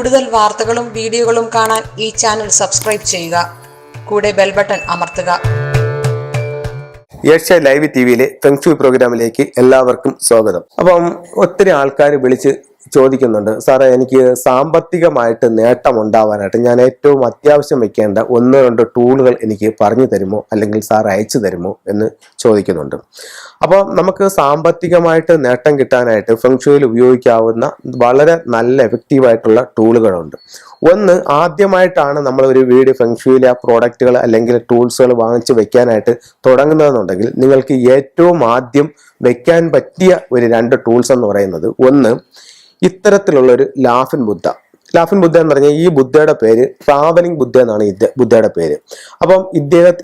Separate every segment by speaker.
Speaker 1: കൂടുതൽ വാർത്തകളും വീഡിയോകളും കാണാൻ ഈ ചാനൽ സബ്സ്ക്രൈബ് ചെയ്യുക. കൂടെ ബെൽ ബട്ടൺ അമർത്തുക.
Speaker 2: ഏഷ്യ ലൈവ് ടിവിയിലെ ഫെങ്ഷുയി പ്രോഗ്രാമിലേക്ക് എല്ലാവർക്കും സ്വാഗതം. അപ്പം ഒത്തിരി ആൾക്കാർ വിളിച്ച് ചോദിക്കുന്നുണ്ട്, സാറേ എനിക്ക് സാമ്പത്തികമായിട്ട് നേട്ടം ഉണ്ടാവാനായിട്ട് ഞാൻ ഏറ്റവും അത്യാവശ്യം വെക്കേണ്ട 1-2 ടൂളുകൾ എനിക്ക് പറഞ്ഞു തരുമോ, അല്ലെങ്കിൽ സാർ അയച്ചു തരുമോ എന്ന് ചോദിക്കുന്നുണ്ട്. അപ്പോൾ നമുക്ക് സാമ്പത്തികമായിട്ട് നേട്ടം കിട്ടാനായിട്ട് ഫെങ്ഷുയിൽ ഉപയോഗിക്കാവുന്ന വളരെ നല്ല എഫക്റ്റീവായിട്ടുള്ള ടൂളുകളുണ്ട്. ഒന്ന്, ആദ്യമായിട്ടാണ് നമ്മൾ ഒരു വീട് ഫെങ്ഷുയിലെ പ്രോഡക്റ്റുകൾ അല്ലെങ്കിൽ ടൂൾസുകൾ വാങ്ങിച്ച് വെക്കാനായിട്ട് തുടങ്ങുന്നതെന്നുണ്ടെങ്കിൽ നിങ്ങൾക്ക് ഏറ്റവും ആദ്യം വെക്കാൻ പറ്റിയ ഒരു 2 ടൂൾസ് എന്ന് പറയുന്നത്, ഒന്ന് ഇത്തരത്തിലുള്ളൊരു ലാഫിൻ ബുദ്ധ. ലാഫിൻ ബുദ്ധ എന്ന് പറഞ്ഞാൽ ഈ ബുദ്ധയുടെ പേര് ട്രാവലിംഗ് ബുദ്ധ എന്നാണ് ബുദ്ധയുടെ പേര്. അപ്പം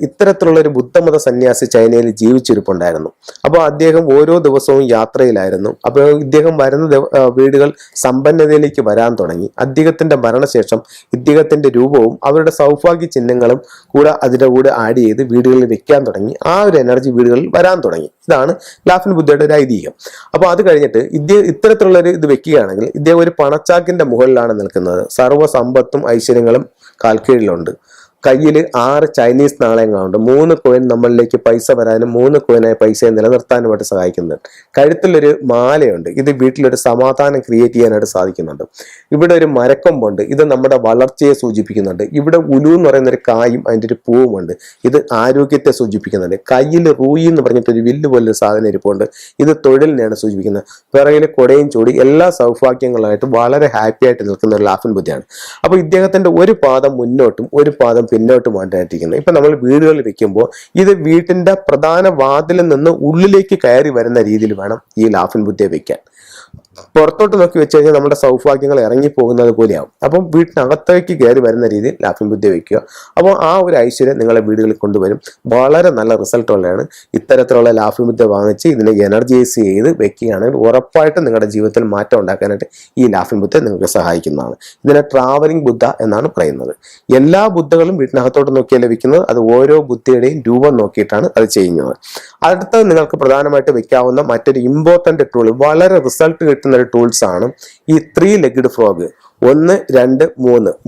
Speaker 2: ഇത്തരത്തിലുള്ള ഒരു ബുദ്ധമത സന്യാസി ചൈനയിൽ ജീവിച്ചിരിപ്പുണ്ടായിരുന്നു. അപ്പോൾ അദ്ദേഹം ഓരോ ദിവസവും യാത്രയിലായിരുന്നു. അപ്പോൾ ഇദ്ദേഹം വരുന്ന വീടുകൾ സമ്പന്നതയിലേക്ക് വരാൻ തുടങ്ങി. അദ്ദേഹത്തിന്റെ മരണശേഷം ഇദ്ദേഹത്തിന്റെ രൂപവും അവരുടെ സൗഭാഗ്യ ചിഹ്നങ്ങളും കൂടെ അതിന്റെ കൂടെ ആഡ് ചെയ്ത് വീടുകളിൽ വെക്കാൻ തുടങ്ങി. ആ ഒരു എനർജി വീടുകളിൽ വരാൻ തുടങ്ങി. ഇതാണ് ലാഫിൻ ബുദ്ധയുടെ ഒരു ഐതിഹ്യം. അപ്പോൾ അത് കഴിഞ്ഞിട്ട് ഇത്തരത്തിലുള്ള ഒരു ഇത് വെക്കുകയാണെങ്കിൽ ഇദ്ദേഹം ഒരു പണച്ചാക്കിന്റെ മുകളിലാണ് നിൽക്കുന്നത്. സർവ്വ സമ്പത്തും ഐശ്വര്യങ്ങളും കാൽക്കീഴിലുണ്ട്. കയ്യിൽ 6 ചൈനീസ് നാണയങ്ങളുണ്ട്. 3 കോയിൻ നമ്മളിലേക്ക് പൈസ വരാനും 3 കോയിനായി പൈസയെ നിലനിർത്താനുമായിട്ട് സഹായിക്കുന്നുണ്ട്. കഴുത്തിലൊരു മാലയുണ്ട്. ഇത് വീട്ടിലൊരു സമാധാനം ക്രിയേറ്റ് ചെയ്യാനായിട്ട് സാധിക്കുന്നുണ്ട്. ഇവിടെ ഒരു മരക്കൊമ്പുണ്ട്. ഇത് നമ്മുടെ വളർച്ചയെ സൂചിപ്പിക്കുന്നുണ്ട്. ഇവിടെ ഉലു എന്ന് പറയുന്ന ഒരു കായും അതിൻ്റെ ഒരു പൂവുമുണ്ട്. ഇത് ആരോഗ്യത്തെ സൂചിപ്പിക്കുന്നുണ്ട്. കയ്യിൽ റൂയി എന്ന് പറഞ്ഞിട്ട് ഒരു വില്ല് പോലൊരു സാധനം ഇരിപ്പുണ്ട്. ഇത് തൊഴിലിനെയാണ് സൂചിപ്പിക്കുന്നത്. പിറകിൽ കൊടയും ചൂടി എല്ലാ സൗഭാഗ്യങ്ങളായിട്ട് വളരെ ഹാപ്പി ആയിട്ട് നിൽക്കുന്ന ഒരു ലാഫിൻ ബുദ്ധയാണ്. അപ്പോൾ ഇദ്ദേഹത്തിന്റെ ഒരു പാദം മുന്നോട്ടും ഒരു പാദം പിന്നോട്ടുമായിട്ടിരിക്കുന്നത്. ഇപ്പൊ നമ്മൾ വീടുകളിൽ വെക്കുമ്പോൾ ഇത് വീട്ടിന്റെ പ്രധാന വാതിലിൽ നിന്ന് ഉള്ളിലേക്ക് കയറി വരുന്ന രീതിയിൽ വേണം ഈ ലാഫിൻ ബുദ്ധയെ വെക്കാൻ. പുറത്തോട്ട് നോക്കി വെച്ച് കഴിഞ്ഞാൽ നമ്മുടെ സൗഭാഗ്യങ്ങൾ ഇറങ്ങി പോകുന്നത് പോലെയാവും. അപ്പം വീട്ടിനകത്തേക്ക് കയറി വരുന്ന രീതിയിൽ ലാഫിൻ ബുദ്ധ വെക്കുക. അപ്പോൾ ആ ഒരു ഐശ്വര്യം നിങ്ങളെ വീടുകളിൽ കൊണ്ടുവരും. വളരെ നല്ല റിസൾട്ട് ഉള്ളതാണ്. ഇത്തരത്തിലുള്ള ലാഫിൻ ബുദ്ധ വാങ്ങിച്ച് ഇതിനെ എനർജൈസ് ചെയ്ത് വെക്കുകയാണെങ്കിൽ ഉറപ്പായിട്ടും നിങ്ങളുടെ ജീവിതത്തിൽ മാറ്റം ഉണ്ടാക്കാനായിട്ട് ഈ ലാഫിൻ ബുദ്ധ നിങ്ങൾക്ക് സഹായിക്കുന്നതാണ്. ഇതിനെ ട്രാവലിംഗ് ബുദ്ധ എന്നാണ് പറയുന്നത്. എല്ലാ ബുദ്ധകളും വീട്ടിനകത്തോട്ട് നോക്കിയല്ലേ വെക്കുന്നത്. അത് ഓരോ ബുദ്ധയുടെയും രൂപം നോക്കിയിട്ടാണ് അത് ചെയ്യുന്നത്. അടുത്തത് നിങ്ങൾക്ക് പ്രധാനമായിട്ട് വെക്കാവുന്ന മറ്റൊരു ഇമ്പോർട്ടന്റ് ടൂൾ, വളരെ റിസൾട്ട് കിട്ടുന്ന ഒരു ടൂൾസ് ആണ് ഈ 3 ലെഗ്ഡ് ഫ്രോഗ്. 1, 2,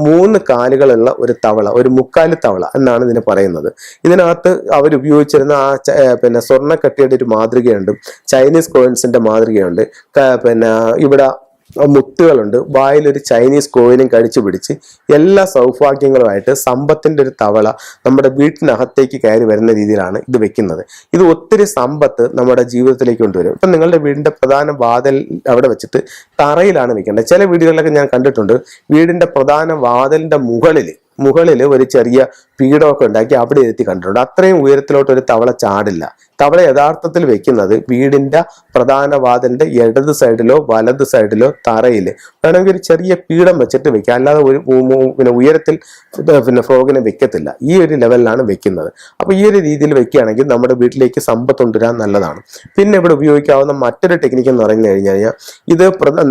Speaker 2: 3 കാലുകളുള്ള ഒരു തവള, ഒരു മുക്കാലി തവള എന്നാണ് ഇതിന് പറയുന്നത്. ഇതിനകത്ത് അവരുപയോഗിച്ചിരുന്ന ആ സ്വർണ്ണക്കട്ടിയുടെ ഒരു മാതൃകയുണ്ട്, ചൈനീസ് കോയിൻസിന്റെ മാതൃകയുണ്ട്, ഇവിടെ മുത്തുകളുണ്ട്, വായിലൊരു ചൈനീസ് കോയിനും കടിച്ചു പിടിച്ച് എല്ലാ സൗഭാഗ്യങ്ങളുമായിട്ട് സമ്പത്തിന്റെ ഒരു തവള നമ്മുടെ വീട്ടിനകത്തേക്ക് കയറി വരുന്ന രീതിയിലാണ് ഇത് വെക്കുന്നത്. ഇത് ഒത്തിരി സമ്പത്ത് നമ്മുടെ ജീവിതത്തിലേക്ക് കൊണ്ടുവരും. ഇപ്പം നിങ്ങളുടെ വീടിന്റെ പ്രധാന വാതിൽ അവിടെ വെച്ചിട്ട് തറയിലാണ് വെക്കേണ്ടത്. ചില വീടുകളിലൊക്കെ ഞാൻ കണ്ടിട്ടുണ്ട്, വീടിന്റെ പ്രധാന വാതിലിന്റെ മുകളിൽ ഒരു ചെറിയ പീഠമൊക്കെ ഉണ്ടാക്കി അവിടെ ഇരുത്തി കണ്ടിട്ടുണ്ട്. അത്രയും ഉയരത്തിലോട്ട് ഒരു തവള ചാടില്ല. തവള യഥാർത്ഥത്തിൽ വെക്കുന്നത് വീടിന്റെ പ്രധാന വാതിലിന്റെ ഇടത് സൈഡിലോ വലത് സൈഡിലോ തറയിൽ വേണമെങ്കിൽ ഒരു ചെറിയ പീഠം വെച്ചിട്ട് വെക്കുക. അല്ലാതെ ഒരു ഉയരത്തിൽ ഫ്രോഗിനെ വെക്കത്തില്ല. ഈ ഒരു ലെവലിലാണ് വെക്കുന്നത്. അപ്പൊ ഈ ഒരു രീതിയിൽ വെക്കുകയാണെങ്കിൽ നമ്മുടെ വീട്ടിലേക്ക് സമ്പത്ത് കൊണ്ടുവരാൻ നല്ലതാണ്. പിന്നെ ഇവിടെ ഉപയോഗിക്കാവുന്ന മറ്റൊരു ടെക്നിക്ക് എന്ന് പറഞ്ഞു കഴിഞ്ഞാൽ ഇത്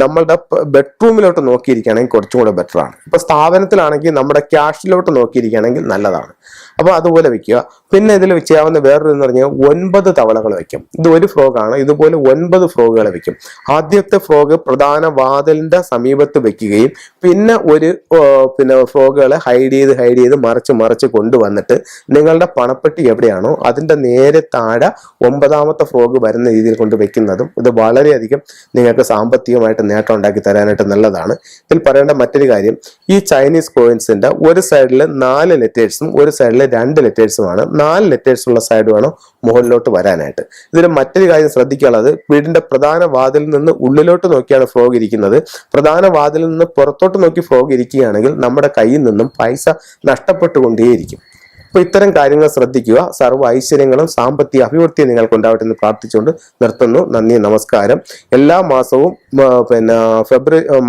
Speaker 2: നമ്മളുടെ ബെഡ്റൂമിലോട്ട് നോക്കിയിരിക്കുകയാണെങ്കിൽ കുറച്ചും കൂടെ ബെറ്റർ ആണ്. ഇപ്പൊ സ്ഥാപനത്തിലാണെങ്കിൽ നമ്മുടെ ക്യാഷിലോട്ട് നോക്കിയിരിക്കുകയാണെങ്കിൽ നല്ലതാണ്. അപ്പൊ അതുപോലെ വെക്കുക. പിന്നെ ഇതിൽ ചെയ്യാവുന്ന വേറൊരു എന്ന് പറഞ്ഞാൽ 9 തവളകൾ വെക്കും. ഇത് ഒരു ഫ്രോഗാണ്. ഇതുപോലെ 9 ഫ്രോഗുകൾ വെക്കും. ആദ്യത്തെ ഫ്രോഗ് പ്രധാന വാതിലിന്റെ സമീപത്ത് വെക്കുകയും പിന്നെ ഫ്രോഗുകളെ ഹൈഡ് ചെയ്ത് മറിച്ച് കൊണ്ടുവന്നിട്ട് നിങ്ങളുടെ പണപ്പെട്ടി എവിടെയാണോ അതിന്റെ നേരെ താഴെ 9ാമത്തെ ഫ്രോഗ് വരുന്ന രീതിയിൽ കൊണ്ട് വെക്കുന്നതും ഇത് വളരെയധികം നിങ്ങൾക്ക് സാമ്പത്തികമായിട്ട് നേട്ടം ഉണ്ടാക്കി തരാനായിട്ട് നല്ലതാണ്. ഇതിൽ പറയേണ്ട മറ്റൊരു കാര്യം, ഈ ചൈനീസ് കോയിൻസിന്റെ ഒരു സൈഡിൽ 4 ലെറ്റേഴ്സും ഒരു സൈഡിൽ 2 ലെറ്റേഴ്സുമാണ്. 4 ലെറ്റേഴ്സ് ഉള്ള സൈഡ് വേണം മുകളിലോട്ട് വരാനായിട്ട്. ഇതിൽ മറ്റൊരു കാര്യം ശ്രദ്ധിക്കാനുള്ളത്, വീടിന്റെ പ്രധാന വാതിലിൽ നിന്ന് ഉള്ളിലോട്ട് നോക്കിയാണ് ഫ്രോഗ് ഇരിക്കുന്നത്. പ്രധാന വാതിലിൽ നിന്ന് പുറത്തോട്ട് നോക്കി ഫ്രോഗ് ഇരിക്കുകയാണെങ്കിൽ നമ്മുടെ കയ്യിൽ നിന്നും പൈസ നഷ്ടപ്പെട്ടുകൊണ്ടേയിരിക്കും. അപ്പൊ ഇത്തരം കാര്യങ്ങൾ ശ്രദ്ധിക്കുക. സർവ്വ ഐശ്വര്യങ്ങളും സാമ്പത്തിക അഭിവൃദ്ധിയും നിങ്ങൾക്ക് ഉണ്ടാവട്ടെ എന്ന് പ്രാർത്ഥിച്ചുകൊണ്ട് നിർത്തുന്നു. നന്ദി, നമസ്കാരം. എല്ലാ മാസവും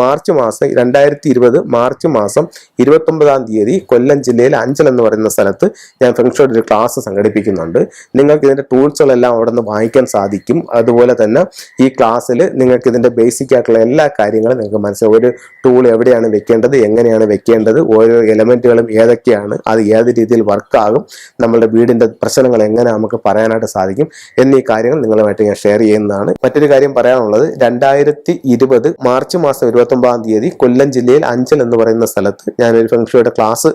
Speaker 2: മാർച്ച് മാസം 2020 മാർച്ച് മാസം 29-ാം തീയതി കൊല്ലം ജില്ലയിൽ അഞ്ചൽ എന്ന് പറയുന്ന സ്ഥലത്ത് ഞാൻ ഫെങ്ഷുയുടെ ഒരു ക്ലാസ് സംഘടിപ്പിക്കുന്നുണ്ട്. നിങ്ങൾക്ക് ഇതിന്റെ ടൂൾസുകളെല്ലാം അവിടെ നിന്ന് വാങ്ങിക്കാൻ സാധിക്കും. അതുപോലെ തന്നെ ഈ ക്ലാസ്സിൽ നിങ്ങൾക്ക് ഇതിന്റെ ബേസിക് ആയിട്ടുള്ള എല്ലാ കാര്യങ്ങളും നിങ്ങൾക്ക് മനസ്സിലാവും. ഒരു ടൂൾ എവിടെയാണ് വെക്കേണ്ടത്, എങ്ങനെയാണ് വെക്കേണ്ടത്, ഓരോ എലമെന്റുകളും ഏതൊക്കെയാണ്, അത് ഏത് രീതിയിൽ വർക്കാകും, നമ്മളുടെ വീടിന്റെ പ്രശ്നങ്ങൾ എങ്ങനെ നമുക്ക് പറയാനായിട്ട് സാധിക്കും എന്നീ കാര്യങ്ങൾ നിങ്ങളുമായിട്ട് ഞാൻ ഷെയർ ചെയ്യുന്നതാണ്. മറ്റൊരു കാര്യം പറയാനുള്ളത്, 2020 2020 മാർച്ച് മാസം 29-ാം തീയതി കൊല്ലം ജില്ലയിൽ അഞ്ചൽ എന്ന് പറയുന്ന സ്ഥലത്ത് ഞാനൊരു ഫെങ്ഷുയുടെ ക്ലാസ്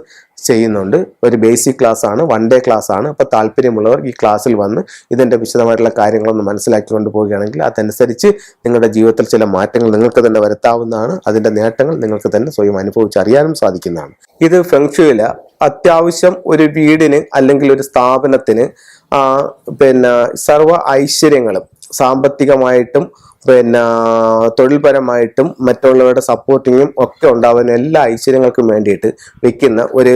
Speaker 2: ചെയ്യുന്നുണ്ട്. ഒരു ബേസിക് ക്ലാസ് ആണ്, 1 ഡേ ക്ലാസ് ആണ്. അപ്പോൾ താല്പര്യമുള്ളവർ ഈ ക്ലാസ്സിൽ വന്ന് ഇതിൻ്റെ വിശദമായിട്ടുള്ള കാര്യങ്ങളൊന്ന് മനസ്സിലാക്കിക്കൊണ്ട് പോവുകയാണെങ്കിൽ അതനുസരിച്ച് നിങ്ങളുടെ ജീവിതത്തിൽ ചില മാറ്റങ്ങൾ നിങ്ങൾക്ക് തന്നെ വരുത്താവുന്നതാണ്. അതിൻ്റെ നേട്ടങ്ങൾ നിങ്ങൾക്ക് തന്നെ സ്വയം അനുഭവിച്ചറിയാനും സാധിക്കുന്നതാണ്. ഇത് ഫെങ്ഷുയില അത്യാവശ്യം ഒരു വീടിന് അല്ലെങ്കിൽ ഒരു സ്ഥാപനത്തിന് സർവ്വ ഐശ്വര്യങ്ങളും സാമ്പത്തികമായിട്ടും തൊഴിൽപരമായിട്ടും മറ്റുള്ളവരുടെ സപ്പോർട്ടിങ്ങും ഒക്കെ ഉണ്ടാവുന്ന എല്ലാ ഐശ്വര്യങ്ങൾക്കും വേണ്ടിയിട്ട് വെക്കുന്ന ഒരു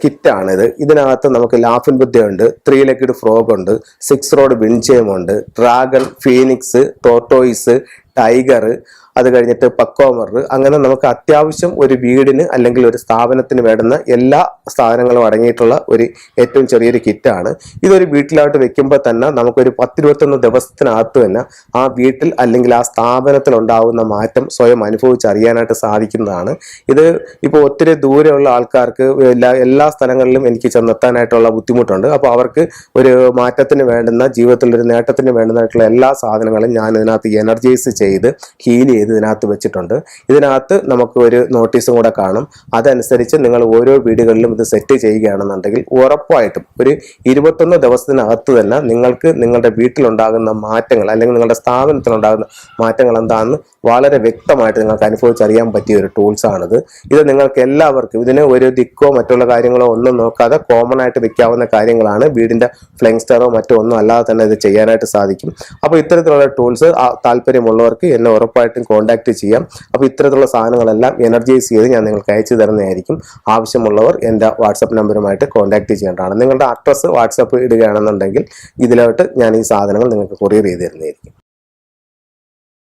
Speaker 2: കിറ്റാണിത്. ഇതിനകത്ത് നമുക്ക് ലാഫിൻ ബുദ്ധയുണ്ട്, 3 ലെഗ്ഡ് ഫ്രോഗ് ഉണ്ട്, 6 റോഡ് വിൻചെയിം ഉണ്ട്, ഡ്രാഗൺ, ഫീനിക്സ്, ടോർട്ടോയിസ്, ടൈഗർ, അത് കഴിഞ്ഞിട്ട് പക്കോമർ. അങ്ങനെ നമുക്ക് അത്യാവശ്യം ഒരു വീടിന് അല്ലെങ്കിൽ ഒരു സ്ഥാപനത്തിന് വേണ്ടുന്ന എല്ലാ സാധനങ്ങളും അടങ്ങിയിട്ടുള്ള ഒരു ഏറ്റവും ചെറിയൊരു കിറ്റാണ്. ഇതൊരു വീട്ടിലോട്ട് വെക്കുമ്പോൾ തന്നെ നമുക്കൊരു 10-21 ദിവസത്തിനകത്ത് തന്നെ ആ വീട്ടിൽ അല്ലെങ്കിൽ ആ സ്ഥാപനത്തിൽ ഉണ്ടാകുന്ന മാറ്റം സ്വയം അനുഭവിച്ചറിയാനായിട്ട് സാധിക്കുന്നതാണ്. ഇത് ഇപ്പോൾ ഒത്തിരി ദൂരെയുള്ള ആൾക്കാർക്ക് എല്ലാ സ്ഥലങ്ങളിലും എനിക്ക് ചെന്നെത്താനായിട്ടുള്ള ബുദ്ധിമുട്ടുണ്ട്. അപ്പോൾ അവർക്ക് ഒരു മാറ്റത്തിന് വേണ്ടുന്ന, ജീവിതത്തിൽ ഒരു നേട്ടത്തിന് വേണ്ടുന്നതായിട്ടുള്ള എല്ലാ സാധനങ്ങളും ഞാൻ ഇതിനകത്ത് എനർജൈസ് ചെയ്ത് ഹീൽ ചെയ്ത് ഇതിനകത്ത് വെച്ചിട്ടുണ്ട്. ഇതിനകത്ത് നമുക്ക് ഒരു നോട്ടീസും കൂടെ കാണും. അതനുസരിച്ച് നിങ്ങൾ ഓരോ വീടുകളിലും ഇത് സെറ്റ് ചെയ്യുകയാണെന്നുണ്ടെങ്കിൽ ഉറപ്പായിട്ടും ഒരു 21 ദിവസത്തിനകത്ത് തന്നെ നിങ്ങൾക്ക് നിങ്ങളുടെ വീട്ടിലുണ്ടാകുന്ന മാറ്റങ്ങൾ അല്ലെങ്കിൽ നിങ്ങളുടെ സ്ഥാപനത്തിലുണ്ടാകുന്ന മാറ്റങ്ങൾ എന്താണെന്ന് വളരെ വ്യക്തമായിട്ട് നിങ്ങൾക്ക് അനുഭവിച്ചറിയാൻ പറ്റിയ ഒരു ടൂൾസാണിത്. ഇത് നിങ്ങൾക്ക് എല്ലാവർക്കും ഇതിന് ഒരു ദിക്കോ മറ്റുള്ള കാര്യങ്ങളോ ഒന്നും നോക്കാതെ കോമൺ ആയിട്ട് വെക്കാവുന്ന കാര്യങ്ങളാണ്. വീടിൻ്റെ ഫ്ലെയിങ് സ്റ്റാറോ മറ്റോ ഒന്നും അല്ലാതെ തന്നെ ഇത് ചെയ്യാനായിട്ട് സാധിക്കും. അപ്പോൾ ഇത്തരത്തിലുള്ള ടൂൾസ് താല്പര്യമുള്ളവർക്ക് എന്നെ ഉറപ്പായിട്ടും കോൺടാക്ട് ചെയ്യാം. അപ്പോൾ ഇത്തരത്തിലുള്ള സാധനങ്ങളെല്ലാം എനർജൈസ് ചെയ്ത് ഞാൻ നിങ്ങൾക്ക് അയച്ചു തരുന്നതായിരിക്കും. ആവശ്യമുള്ളവർ എൻ്റെ വാട്സപ്പ് നമ്പറുമായിട്ട് കോൺടാക്ട് ചെയ്യേണ്ടതാണ്. നിങ്ങളുടെ അഡ്രസ്സ് വാട്സപ്പ് ഇടുകയാണെന്നുണ്ടെങ്കിൽ ഇതിലോട്ട് ഞാൻ ഈ സാധനങ്ങൾ നിങ്ങൾക്ക് കൊറിയർ ചെയ്ത് തരുന്നതായിരിക്കും.